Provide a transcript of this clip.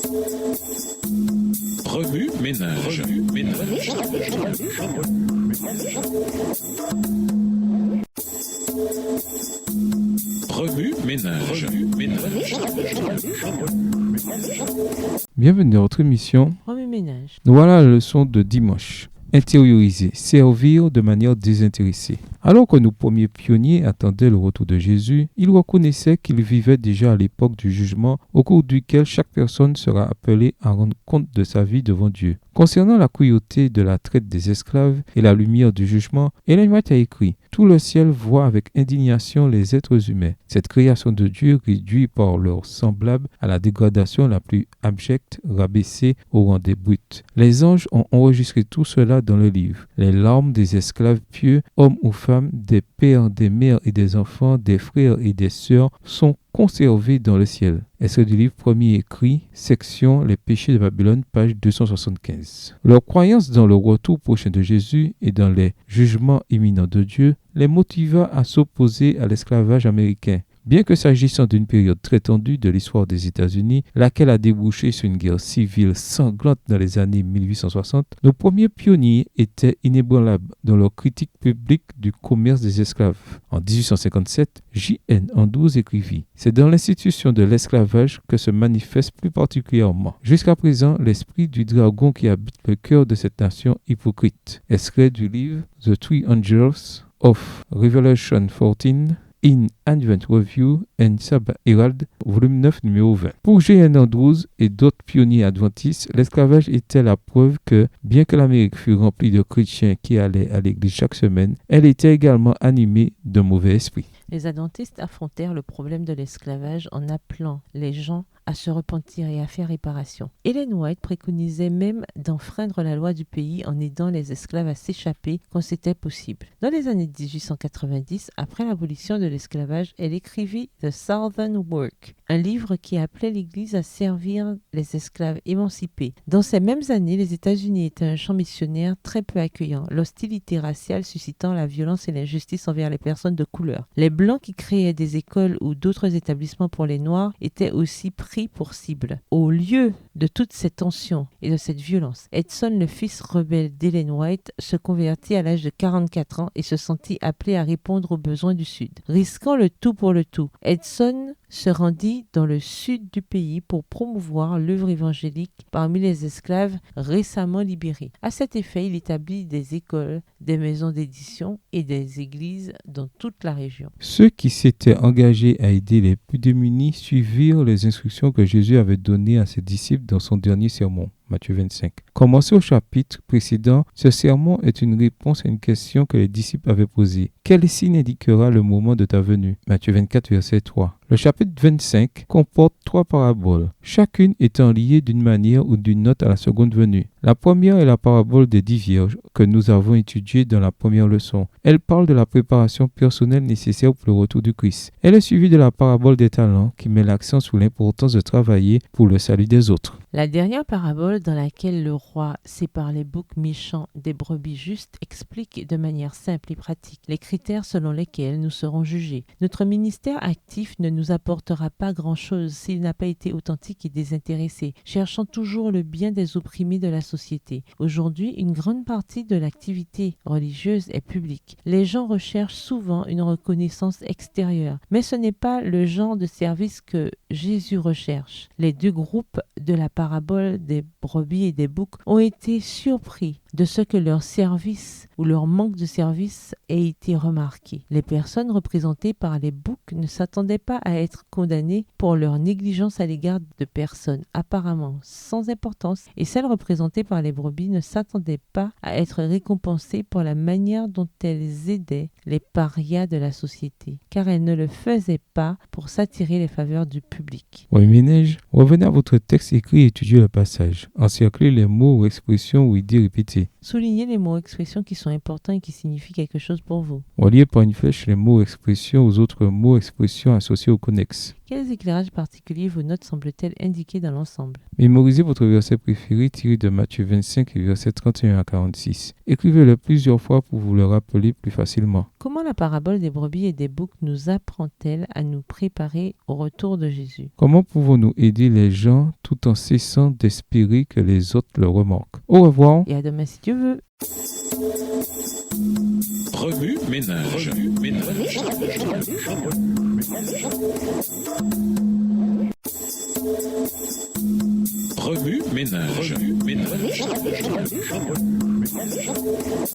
Remue ménage. Remue ménage. Bienvenue dans votre émission. Remue ménage. Nous voilà à la leçon de dimanche. Intérioriser, servir de manière désintéressée. Alors que nos premiers pionniers attendaient le retour de Jésus, ils reconnaissaient qu'ils vivaient déjà à l'époque du jugement au cours duquel chaque personne sera appelée à rendre compte de sa vie devant Dieu. Concernant la cruauté de la traite des esclaves et la lumière du jugement, Ellen White a écrit « Tout le ciel voit avec indignation les êtres humains. Cette création de Dieu réduit par leurs semblables à la dégradation la plus abjecte, rabaissée au rang des brutes. Les anges ont enregistré tout cela dans le livre. Les larmes des esclaves pieux, hommes ou femmes, des pères, des mères et des enfants, des frères et des sœurs sont conservés dans le ciel. » Extrait du livre premier écrit, section Les péchés de Babylone, page 275. Leur croyance dans le retour prochain de Jésus et dans les jugements imminents de Dieu les motiva à s'opposer à l'esclavage américain. Bien que s'agissant d'une période très tendue de l'histoire des États-Unis, laquelle a débouché sur une guerre civile sanglante dans les années 1860, nos premiers pionniers étaient inébranlables dans leur critique publique du commerce des esclaves. En 1857, J.N. Andrews écrivit « C'est dans l'institution de l'esclavage que se manifeste plus particulièrement, jusqu'à présent, l'esprit du dragon qui habite le cœur de cette nation hypocrite. » Extrait du livre « The Three Angels of Revelation 14 » In Advent Review and Sabbath Herald, volume 9, numéro 20. Pour J.N. Andrews et d'autres pionniers adventistes, l'esclavage était la preuve que, bien que l'Amérique fût remplie de chrétiens qui allaient à l'église chaque semaine, elle était également animée d'un mauvais esprit. Les adventistes affrontèrent le problème de l'esclavage en appelant les gens à se repentir et à faire réparation. Ellen White préconisait même d'enfreindre la loi du pays en aidant les esclaves à s'échapper quand c'était possible. Dans les années 1890, après l'abolition de l'esclavage, elle écrivit The Southern Work, un livre qui appelait l'Église à servir les esclaves émancipés. Dans ces mêmes années, les États-Unis étaient un champ missionnaire très peu accueillant, l'hostilité raciale suscitant la violence et l'injustice envers les personnes de couleur. Les Blancs qui créaient des écoles ou d'autres établissements pour les Noirs étaient aussi pris pour cible. Au lieu de toutes ces tensions et de cette violence, Edson, le fils rebelle d'Ellen White, se convertit à l'âge de 44 ans et se sentit appelé à répondre aux besoins du Sud. Risquant le tout pour le tout, Edson se rendit dans le sud du pays pour promouvoir l'œuvre évangélique parmi les esclaves récemment libérés. À cet effet, il établit des écoles, des maisons d'édition et des églises dans toute la région. Ceux qui s'étaient engagés à aider les plus démunis suivirent les instructions que Jésus avait données à ses disciples dans son dernier sermon. Matthieu 25. Commencé au chapitre précédent, ce sermon est une réponse à une question que les disciples avaient posée. Quel signe indiquera le moment de ta venue? Matthieu 24, verset 3. Le chapitre 25 comporte 3 paraboles, chacune étant liée d'une manière ou d'une autre à la seconde venue. La première est la parabole des 10 vierges que nous avons étudiée dans la première leçon. Elle parle de la préparation personnelle nécessaire pour le retour du Christ. Elle est suivie de la parabole des talents qui met l'accent sur l'importance de travailler pour le salut des autres. La dernière parabole dans laquelle le roi sépare les boucs méchants des brebis justes explique de manière simple et pratique les critères selon lesquels nous serons jugés. Notre ministère actif ne nous apportera pas grand-chose s'il n'a pas été authentique et désintéressé, cherchant toujours le bien des opprimés de la société. Aujourd'hui, une grande partie de l'activité religieuse est publique. Les gens recherchent souvent une reconnaissance extérieure, mais ce n'est pas le genre de service que Jésus recherche. Les deux groupes de la parabole des brebis et des boucs ont été surpris de ce que leur service ou leur manque de service ait été remarqué. Les personnes représentées par les boucs ne s'attendaient pas à être condamnées pour leur négligence à l'égard de personnes apparemment sans importance, et celles représentées par les brebis ne s'attendaient pas à être récompensées pour la manière dont elles aidaient les parias de la société, car elles ne le faisaient pas pour s'attirer les faveurs du public. Oui, ménage, revenez à votre texte écrit et étudiez le passage. Encerclez les mots ou expressions ou idées répétées. Soulignez les mots expressions qui sont importants et qui signifient quelque chose pour vous. Reliez par une flèche les mots expressions aux autres mots expressions associés au connexe. Quels éclairages particuliers vos notes semblent-elles indiquer dans l'ensemble? Mémorisez votre verset préféré tiré de Matthieu 25 et versets 31 à 46. Écrivez-le plusieurs fois pour vous le rappeler plus facilement. Comment la parabole des brebis et des boucs nous apprend-elle à nous préparer au retour de Jésus? Comment pouvons-nous aider les gens tout en cessant d'espérer que les autres le remarquent? Au revoir. Et à demain si Dieu veut. Remue ménage. Remue ménage.